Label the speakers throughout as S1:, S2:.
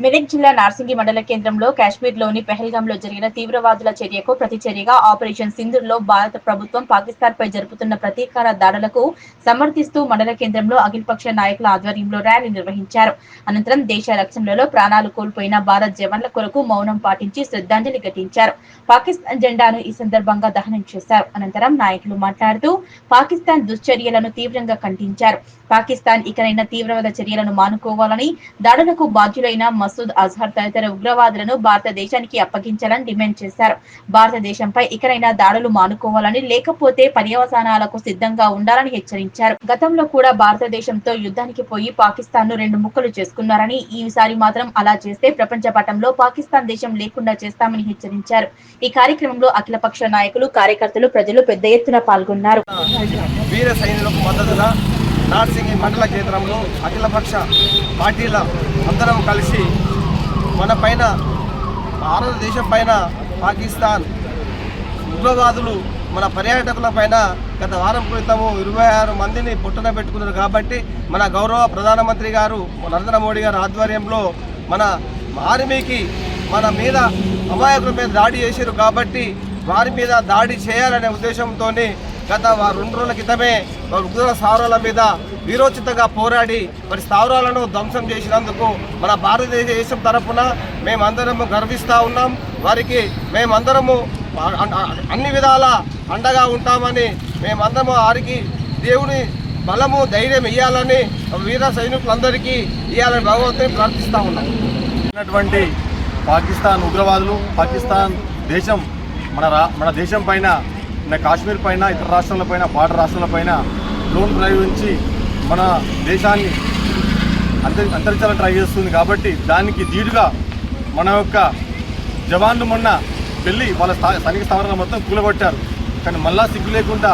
S1: మెదక్ జిల్లా నార్సింగి మండల కేంద్రంలో కాశ్మీర్లోని పెహల్గాంలో జరిగిన తీవ్రవాదుల చర్యకు ప్రతిచర్యగా ఆపరేషన్ సింధూర్లో భారత ప్రభుత్వం పాకిస్తాన్పై జరుపుతున్న ప్రతీకార దాడులకు సమర్థిస్తూ మండల కేంద్రంలో అఖిలపక్ష నాయకుల ఆధ్వర్యంలో ర్యాలీ నిర్వహించారు. అనంతరం దేశ రక్షణలో ప్రాణాలు కోల్పోయిన భారత్ జవాన్ల కొరకు మౌనం పాటించి శ్రద్ధాంజలి ఘటించారు. పాకిస్తాన్ జెండాను ఈ సందర్భంగా దహనం చేశారు. అనంతరం నాయకులు మాట్లాడుతూ పాకిస్తాన్ దుశ్చర్యలను తీవ్రంగా ఖండించారు. పాకిస్తాన్ ఇకనైనా తీవ్రవాద చర్యలను మానుకోవాలని, దాడులకు బాధ్యులైన మసూద్ అజహర్ తదితర ఉగ్రవాదులను భారతదేశానికి అప్పగించాలని డిమాండ్ చేశారు. భారతదేశంపై ఇకనైనా దాడులు మానుకోవాలని, లేకపోతే పర్యవసానాలకు సిద్ధంగా ఉండాలని హెచ్చరించారు. గతంలో కూడా భారతదేశంతో యుద్ధానికి పోయి పాకిస్తాన్ ను 2 ముక్కలు చేసుకున్నారని, ఈసారి మాత్రం అలా చేస్తే ప్రపంచ పటంలో పాకిస్తాన్ దేశం లేకుండా చేస్తామని హెచ్చరించారు. ఈ కార్యక్రమంలో అఖిలపక్ష నాయకులు, కార్యకర్తలు, ప్రజలు పెద్ద ఎత్తున పాల్గొన్నారు.
S2: వీర సైనికులకు మద్దతుగా నార్సింగి మండల కేంద్రంలో అఖిలపక్ష పార్టీల అందరం కలిసి మన పైన భారతదేశం పైన పాకిస్తాన్ ఉగ్రవాదులు మన పర్యాటకుల పైన గత వారం క్రితము 26 మందిని పుట్టన పెట్టుకున్నారు. కాబట్టి మన గౌరవ ప్రధానమంత్రి గారు నరేంద్ర మోడీ గారు ఆధ్వర్యంలో మన ఆర్మీకి మన మీద అమాయకుల మీద దాడి చేశారు. కాబట్టి వారి మీద దాడి చేయాలనే ఉద్దేశంతో గత 2 రోజుల క్రితమే ఉగ్ర స్థావరాల మీద వీరోచితంగా పోరాడి మరి స్థావరాలను ధ్వంసం చేసినందుకు మన భారతదేశం తరఫున మేమందరము గర్విస్తూ ఉన్నాం. వారికి మేమందరము అన్ని విధాల అండగా ఉంటామని, మేమందరము వారికి దేవుని బలము, ధైర్యం ఇవ్వాలని వీర సైనికులందరికీ ఇవ్వాలని భగవంతుని ప్రార్థిస్తూ ఉన్నాం.
S3: ఉన్నటువంటి పాకిస్తాన్ ఉగ్రవాదులు, పాకిస్తాన్ దేశం మన దేశం పైన, మన కాశ్మీర్ పైన, ఇతర రాష్ట్రాలపైన, బార్డర్ రాష్ట్రాలపైన డ్రోన్ ప్రయోగించి మన దేశాన్ని అంతరించాలని ట్రై చేస్తుంది. కాబట్టి దానికి ధీటుగా మన యొక్క జవాన్లు మొన్న వెళ్ళి వాళ్ళ సైనిక స్థావరాలను మొత్తం కూలగొట్టారు. కానీ మళ్ళా సిగ్గు లేకుండా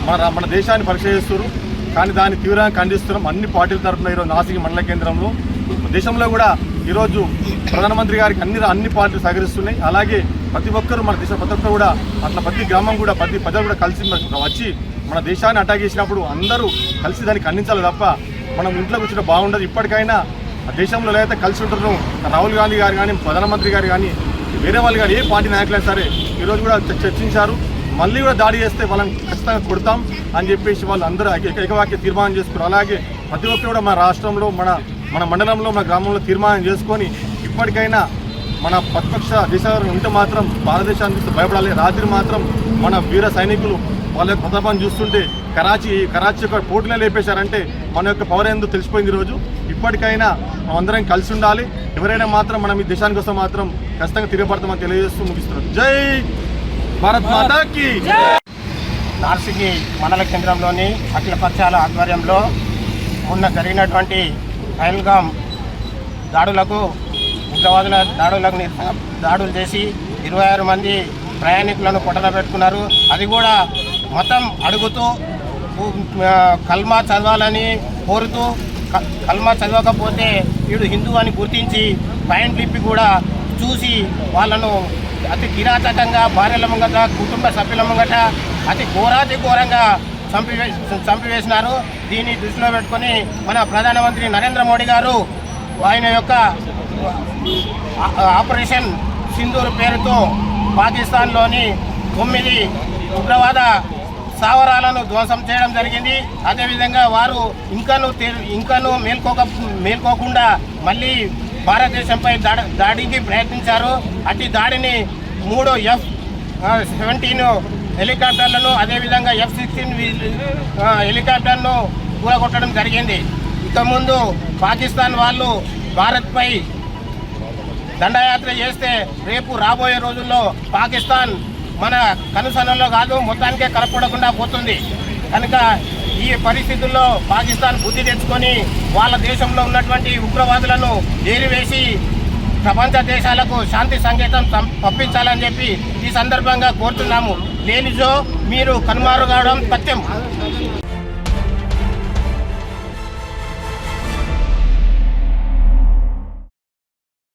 S3: మన దేశాన్ని పరీక్ష చేస్తున్నారు. కానీ దాన్ని తీవ్రంగా ఖండిస్తున్నాం. అన్ని పార్టీల తరఫున ఈరోజు నార్సింగి మండల కేంద్రంలో దేశంలో కూడా ఈరోజు ప్రధానమంత్రి గారికి అన్ని పార్టీలు సహకరిస్తున్నాయి. అలాగే ప్రతి ఒక్కరు మన దేశం ప్రతి ఒక్కరు కూడా అట్లా ప్రతి గ్రామం కూడా ప్రతి ప్రజలు కూడా కలిసి వచ్చి మన దేశాన్ని అటాక్ చేసినప్పుడు అందరూ కలిసి దాన్ని ఖండించాలి తప్ప మనం ఇంట్లో కూర్చుంటే బాగుండదు. ఇప్పటికైనా దేశంలో ఏదైతే కలిసి ఉంటున్నారో రాహుల్ గాంధీ గారు కానీ, ప్రధానమంత్రి గారు కానీ, వేరే వాళ్ళు కానీ, ఏ పార్టీ నాయకులైనా సరే ఈరోజు కూడా చర్చించారు. మళ్ళీ కూడా దాడి చేస్తే వాళ్ళని ఖచ్చితంగా కొడతాం అని చెప్పేసి వాళ్ళు అందరూ ఏకవాక్య తీర్మానం చేసుకున్నారు. అలాగే ప్రతి ఒక్కరు కూడా మన రాష్ట్రంలో, మన మండలంలో, మన గ్రామంలో తీర్మానం చేసుకొని ఇప్పటికైనా మన ప్రతిపక్ష దేశాలు ఉంటే మాత్రం భారతదేశానికి భయపడాలి. రాత్రి మాత్రం మన వీర సైనికులు వాళ్ళ యొక్క ప్రతాపాన్ని చూస్తుంటే కరాచీ యొక్క పోటీలో లేపేశారంటే మన యొక్క పవర్ ఏందో తెలిసిపోయింది. ఈరోజు ఇప్పటికైనా అందరం కలిసి ఉండాలి. ఎవరైనా మాత్రం మనం ఈ దేశానికి వస్తే మాత్రం ఖచ్చితంగా తిరగబడతామని తెలియజేస్తూ ముగిస్తున్నాం. జై భారత్ మాతాకి.
S4: నార్సింగి మండల కేంద్రంలోని అఖిల పక్షాల ఆధ్వర్యంలో మొన్న జరిగినటువంటి పహల్గాం దాడులకు, ఉగ్రవాదుల దాడులు చేసి 26 మంది ప్రయాణికులను పొట్టన పెట్టుకున్నారు. అది కూడా మతం అడుగుతూ కల్మా చదవాలని కోరుతూ, కల్మా చదవకపోతే వీడు హిందూ అని గుర్తించి పాయింట్ లిప్పి కూడా చూసి వాళ్ళను అతి కిరాచకంగా భార్యల ముంగట, కుటుంబ సభ్యుల ముంగట అతి ఘోరంగా చంపివేసినారు. దీన్ని దృష్టిలో పెట్టుకొని మన ప్రధానమంత్రి నరేంద్ర మోడీ గారు ఆయన యొక్క ఆపరేషన్ సింధూర్ పేరుతో పాకిస్తాన్లోని 9 ఉగ్రవాద స్థావరాలను ధ్వంసం చేయడం జరిగింది. అదేవిధంగా వారు ఇంకాను మేల్కోకుండా మళ్ళీ భారతదేశంపై దాడికి ప్రయత్నించారు. అట్టి దాడిని 3 F-17 హెలికాప్టర్లను, అదేవిధంగా F-16 హెలికాప్టర్ను కూలగొట్టడం జరిగింది. ఇక ముందు పాకిస్తాన్ వాళ్ళు భారత్పై దండయాత్ర చేస్తే రేపు రాబోయే రోజుల్లో పాకిస్తాన్ మన కనుసనలో కాదు మొత్తానికే కలపడకుండా పోతుంది. కనుక ఈ పరిస్థితుల్లో పాకిస్తాన్ బుద్ధి తెచ్చుకొని వాళ్ళ దేశంలో ఉన్నటువంటి ఉగ్రవాదులను ఏరివేసి ప్రపంచ దేశాలకు శాంతి సంకేతం పంపించాలని చెప్పి ఈ సందర్భంగా కోరుతున్నాము. లేనిజో మీరు కనుమరుగవడం సత్యం.